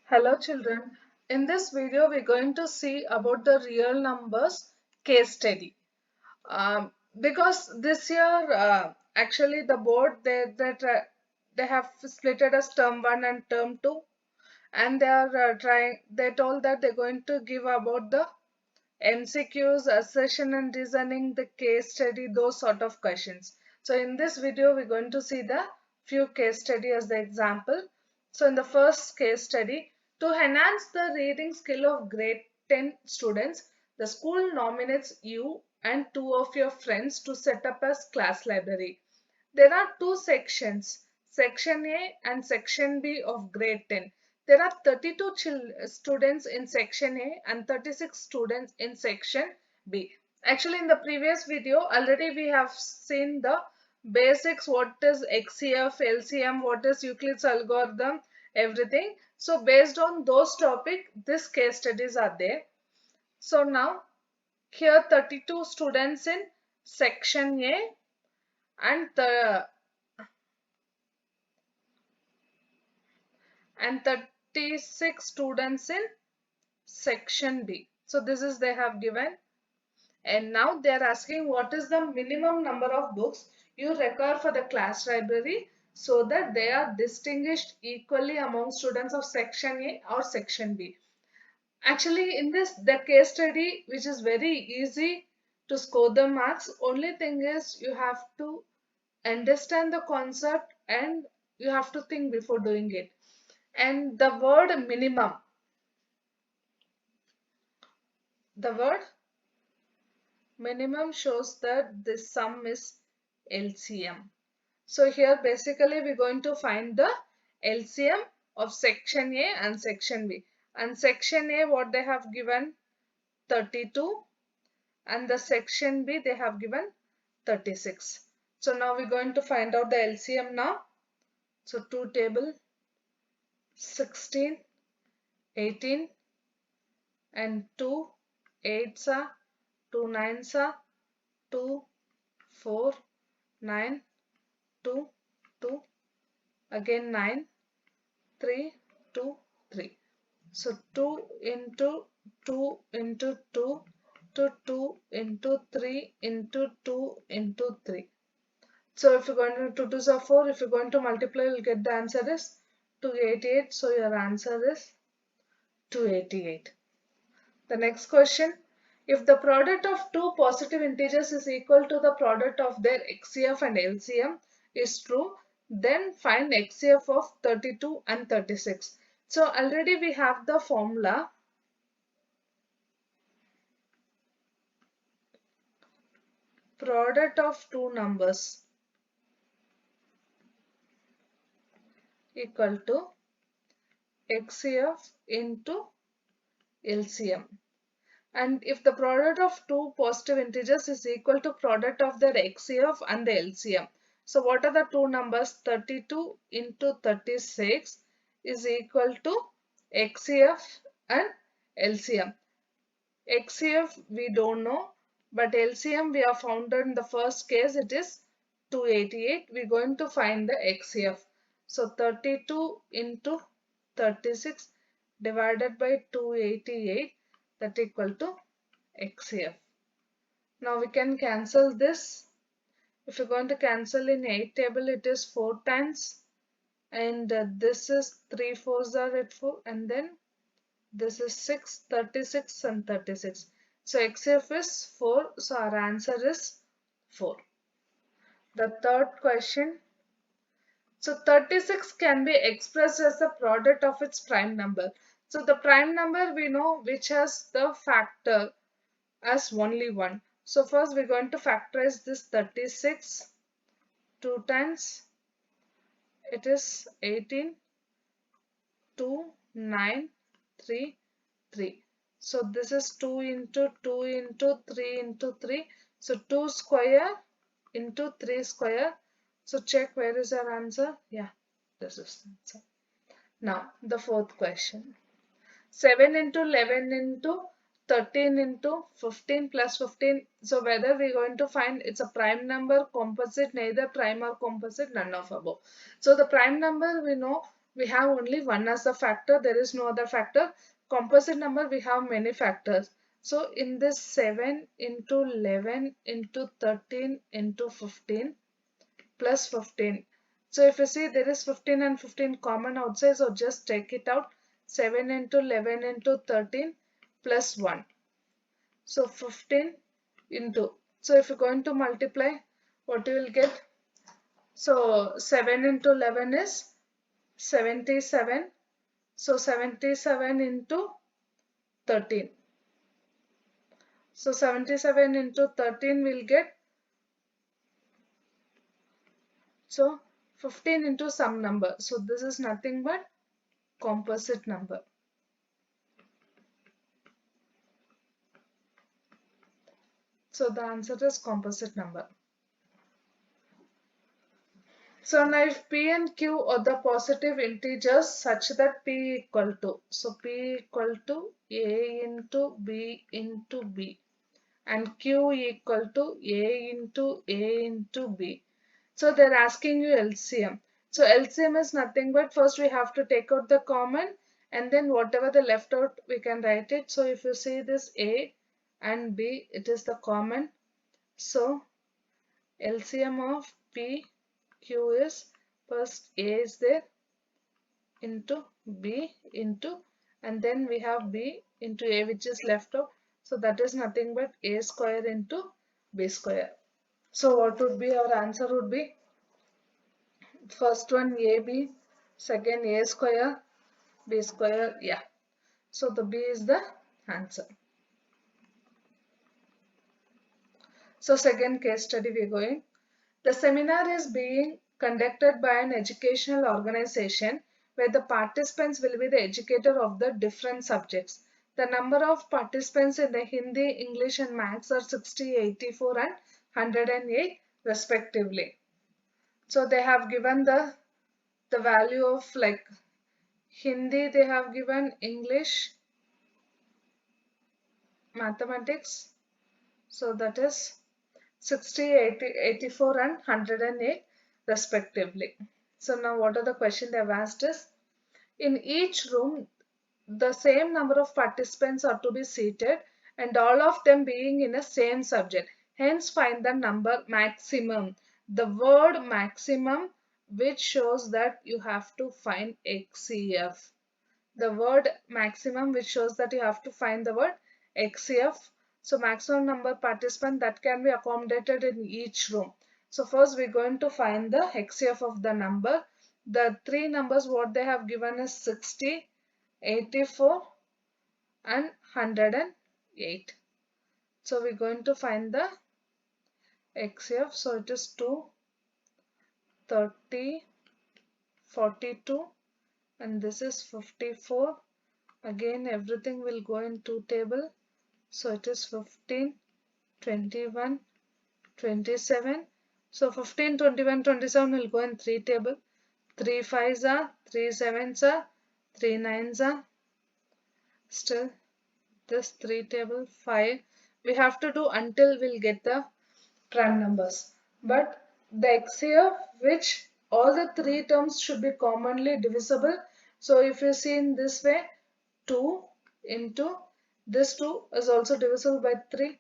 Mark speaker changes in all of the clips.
Speaker 1: Hello children. In this video we're going to see about the real numbers case study. Because this year actually the board they have split it as term 1 and term 2, and they told that they're going to give about the MCQs, assertion and reasoning, the case study, those sort of questions. So in this video, we're going to see the few case study as the example. So in the first case study, to enhance the reading skill of grade 10 students, the school nominates you and two of your friends to set up a class library. There are two sections, Section A and Section B of grade 10. There are 32 students in Section A and 36 students in Section B. Actually, in the previous video, already we have seen the basics, what is XCF, LCM, what is Euclid's algorithm, everything. So based on those topics, this case studies are there. So now, here 32 students in Section A and and 36 students in section B. So this is they have given, and now they are asking what is the minimum number of books you require for the class library so that they are distinguished equally among students of section A or section B. Actually, in this the case study, which is very easy to score the marks, only thing is you have to understand the concept and you have to think before doing it. And the word minimum shows that this sum is LCM. So here basically we're going to find the LCM of section A and section B. And section A, what they have given, 32, and the section B they have given 36. So now we're going to find out the LCM now. So 2 table, 16, 18, and 2 8s are 2 9s are 2 4 9 2 2, again 9 3 2 3. So 2 into 2 into 2 to 2 into 3 into 2 into 3. So if you're going to 2 2s are 4, if you're going to multiply, you'll get the answer is 288. So your answer is 288. The next question, if the product of two positive integers is equal to the product of their HCF and LCM is true, then find HCF of 32 and 36. So already we have the formula. Product of two numbers equal to HCF into LCM. And if the product of two positive integers is equal to product of their HCF and the LCM. So what are the two numbers? 32 into 36 is equal to HCF and LCM. HCF we don't know, but LCM we have found in the first case it is 288. We're going to find the HCF. So 32 into 36 divided by 288, that equal to HCF. Now we can cancel this. If you're going to cancel in 8 table, it is 4 times, and this is 3 4s are at 4, and then this is 6, 36 and 36. So HCF is 4, so our answer is 4. The third question. So 36 can be expressed as the product of its prime number. So the prime number we know which has the factor as only 1. So first we're going to factorize this 36 2 times. It is 18, 2, 9, 3, 3. So this is 2 into 2 into 3 into 3. So 2 square into 3 square. So check where is our answer. Yeah, this is the answer. Now the fourth question. 7 into 11 into 13 into 15 plus 15. So whether we're going to find it's a prime number, composite, neither prime or composite, none of above. So the prime number we know we have only 1 as the factor, there is no other factor. Composite number, we have many factors. So in this 7 into 11 into 13 into 15 plus 15. So if you see there is 15 and 15 common outside, so just take it out. 7 into 11 into 13 plus 1. So 15 into. So if you're going to multiply, what you will get? So 7 into 11 is 77. So 77 into 13. So 77 into 13 will get, so 15 into some number. So this is nothing but composite number. So the answer is composite number. So now if P and Q are the positive integers such that P equal to, so P equal to A into B into B and Q equal to A into B. So they're asking you LCM. So LCM is nothing but first we have to take out the common and then whatever the left out we can write it. So if you see this A and B, it is the common. So LCM of P Q is first A is there into B into, and then we have B into A which is left out. So that is nothing but A square into B square. So what would be our answer would be first one AB, second A square, B square, yeah. So the B is the answer. So second case study we are going. The seminar is being conducted by an educational organization where the participants will be the educator of the different subjects. The number of participants in the Hindi, English and Maths are 60, 84 and 108 respectively. So they have given the value of like Hindi, they have given English, mathematics. So that is 60, 80, 84 and 108 respectively. So now what are the questions they have asked is, in each room the same number of participants are to be seated and all of them being in a same subject. Hence find the number maximum. The word maximum which shows that you have to find HCF. The word maximum which shows that you have to find the word HCF. So maximum number participant that can be accommodated in each room. So first we're going to find the HCF of the number. The three numbers what they have given is 60, 84 and 108. So we're going to find the HCF. So it is 2, 30, 42 and this is 54. Again everything will go in two table. So it is 15, 21, 27. So 15, 21, 27 will go in three table. 3 5s are, 3 7s are, 3 9s are. Still this three table 5. We have to do until we'll get the prime numbers. But the HCF which all the three terms should be commonly divisible. So if you see in this way, 2 into this 2 is also divisible by 3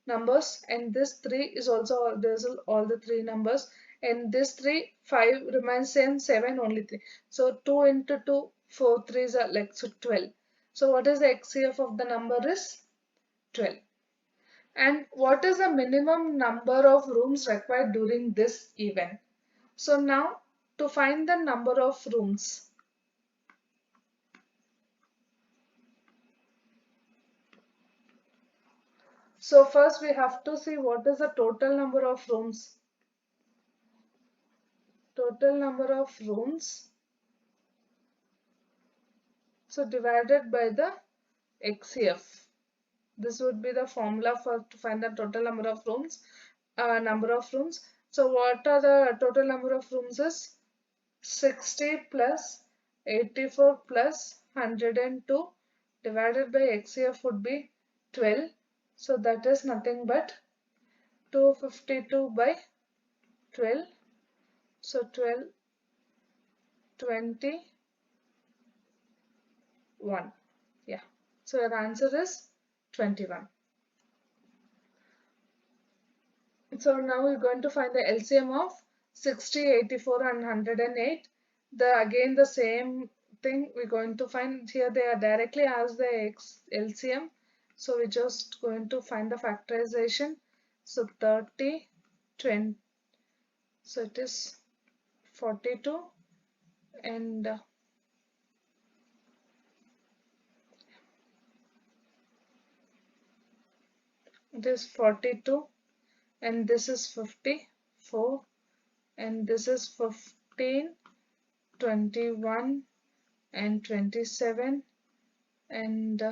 Speaker 1: numbers and this 3 is also divisible all the 3 numbers and this 3 5 remains same, 7 only 3. So 2 into 2 4 3s are like so 12. So what is the HCF of the number is 12. And what is the minimum number of rooms required during this event? So now to find the number of rooms, so first we have to see what is the total number of rooms. Total number of rooms, so divided by the HCF. This would be the formula for to find the total number of rooms. So what are the total number of rooms is 60 plus 84 plus 102 divided by HCF would be 12. So that is nothing but 252 by 12. So 12, 20, 1. Yeah. So your answer is 21. So now we're going to find the LCM of 60, 84 and 108. Again the same thing we're going to find here. They are directly asked the LCM. So we're just going to find the factorization. So 30, 20. So it is 42 and it is 42 and this is 54 and this is 15, 21 and 27 and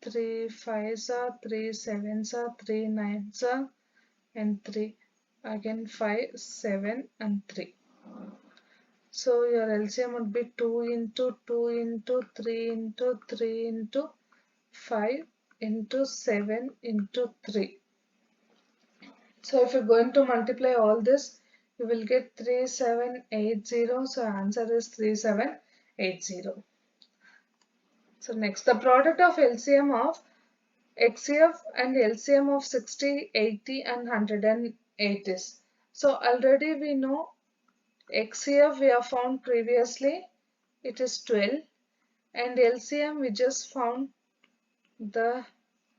Speaker 1: 3 5s are 3 7s are 3 9s are and 3 again 5 7 and 3. So your LCM would be 2 into 2 into 3 into 3 into 5 into 7 into 3. So if you're going to multiply all this, you will get 3780. So answer is 3780. So next, the product of LCM of XCF and LCM of 60, 80 and 108 is. So already we know XCF we have found previously, it is 12, and LCM we just found the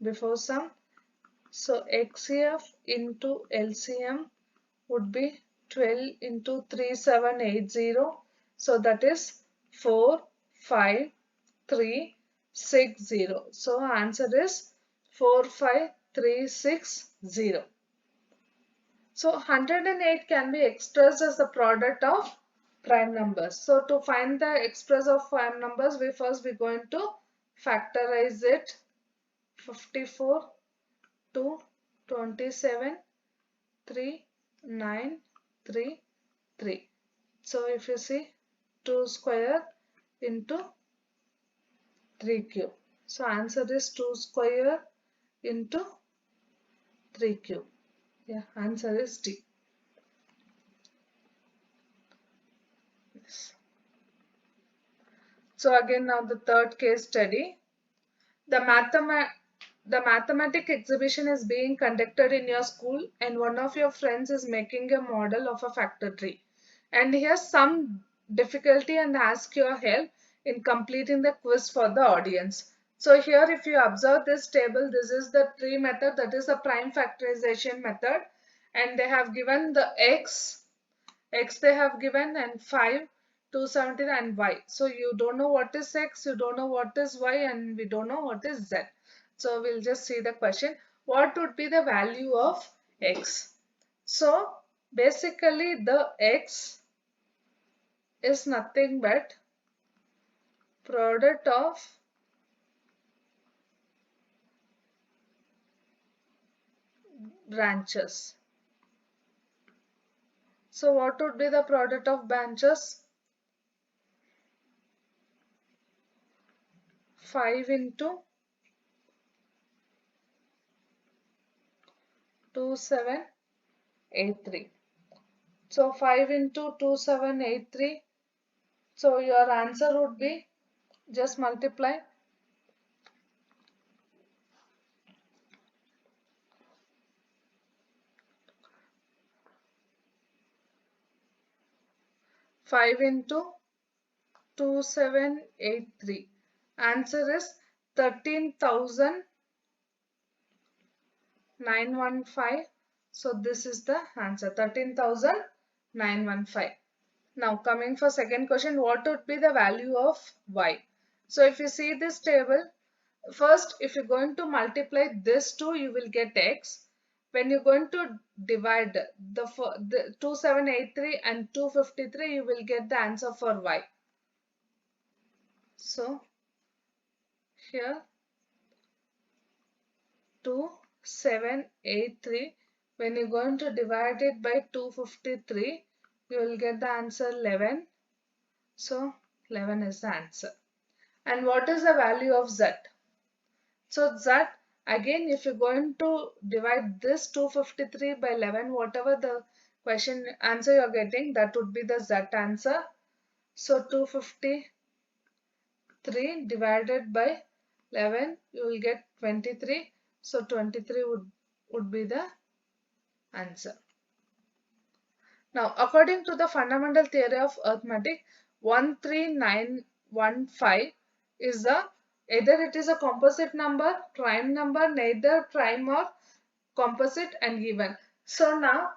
Speaker 1: before sum. So XCF into LCM would be 12 into 3780. So that is 45360. So answer is 45360. So 108 can be expressed as the product of prime numbers. So to find the express of prime numbers, we're going to factorize it. 54 2 27 3 9 3 3. So if you see 2 square into 3 cube. So answer is 2 square into 3 cube. Yeah, answer is D. Yes. So again now the third case study. The mathematic exhibition is being conducted in your school and one of your friends is making a model of a factor tree. And he has some difficulty and asks your help in completing the quiz for the audience. So here if you observe this table, this is the tree method, that is the prime factorization method. And they have given the x they have given and 5, 217 and y. So you don't know what is x, you don't know what is y and we don't know what is z. So we'll just see the question. What would be the value of x? So basically the x is nothing but product of branches. So what would be the product of branches? 5 into 2783. So 5 into 2783. So your answer would be, just multiply 5 into 2783. Answer is 13,915. So this is the answer, 13,915. Now coming for second question, what would be the value of y? So if you see this table, first if you're going to multiply this two, you will get x. When you're going to divide the 2783 and 253, you will get the answer for y. So here 2783, when you're going to divide it by 253, you will get the answer 11. So 11 is the answer. And what is the value of z? So z, again if you're going to divide this 253 by 11, whatever the question answer you're getting, that would be the z answer. So 253 3 divided by 11, you will get 23. So 23 would be the answer. Now, according to the fundamental theory of arithmetic, 13915 is either it is a composite number, prime number, neither prime or composite and even. So now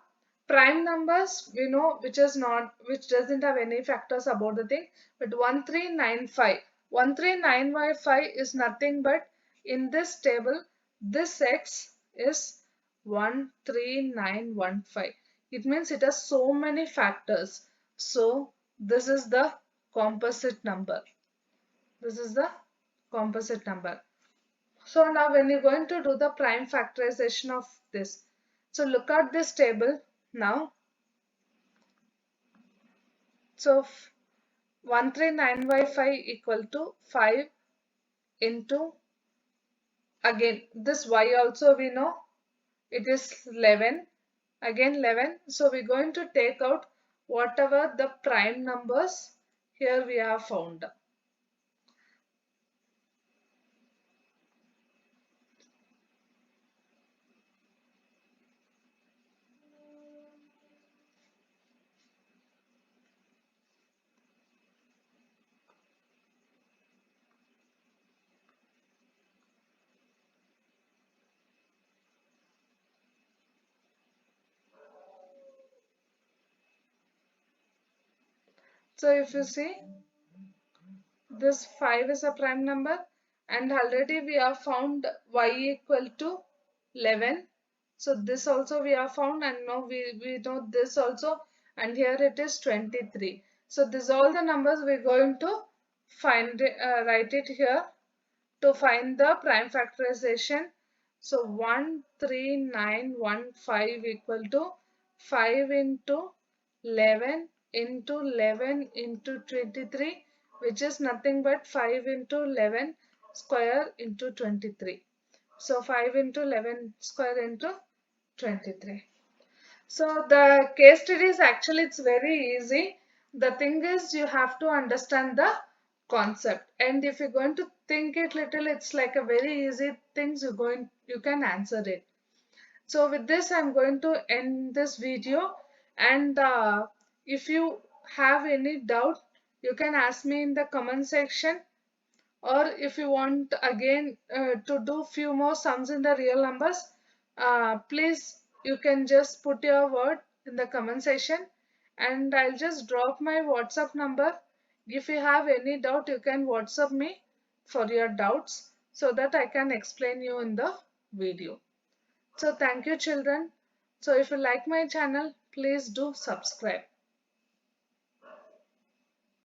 Speaker 1: prime numbers we know which doesn't have any factors about the thing, but 1395 is nothing but in this table this x is 13915. It means it has so many factors. So this is the composite number. This is the composite number. So now when you're going to do the prime factorization of this, so look at this table now. So 13915 equal to 5 into, again this y also we know it is 11, again 11. So we're going to take out whatever the prime numbers here we have found. So if you see, this 5 is a prime number and already we have found y equal to 11. So this also we have found, and now we know this also, and here it is 23. So this all the numbers we're going to find write it here to find the prime factorization. So 13915 equal to 5 into 11 into 11 into 23, which is nothing but 5 into 11 square into 23. So 5 into 11 square into 23. So the case study is actually, it's very easy. The thing is you have to understand the concept, and if you're going to think it little, it's like a very easy things you can answer it. So with this I'm going to end this video, and if you have any doubt you can ask me in the comment section, or if you want again to do few more sums in the real numbers, please you can just put your word in the comment section and I'll just drop my WhatsApp number. If you have any doubt you can WhatsApp me for your doubts so that I can explain you in the video. So thank you children. So if you like my channel, please do subscribe.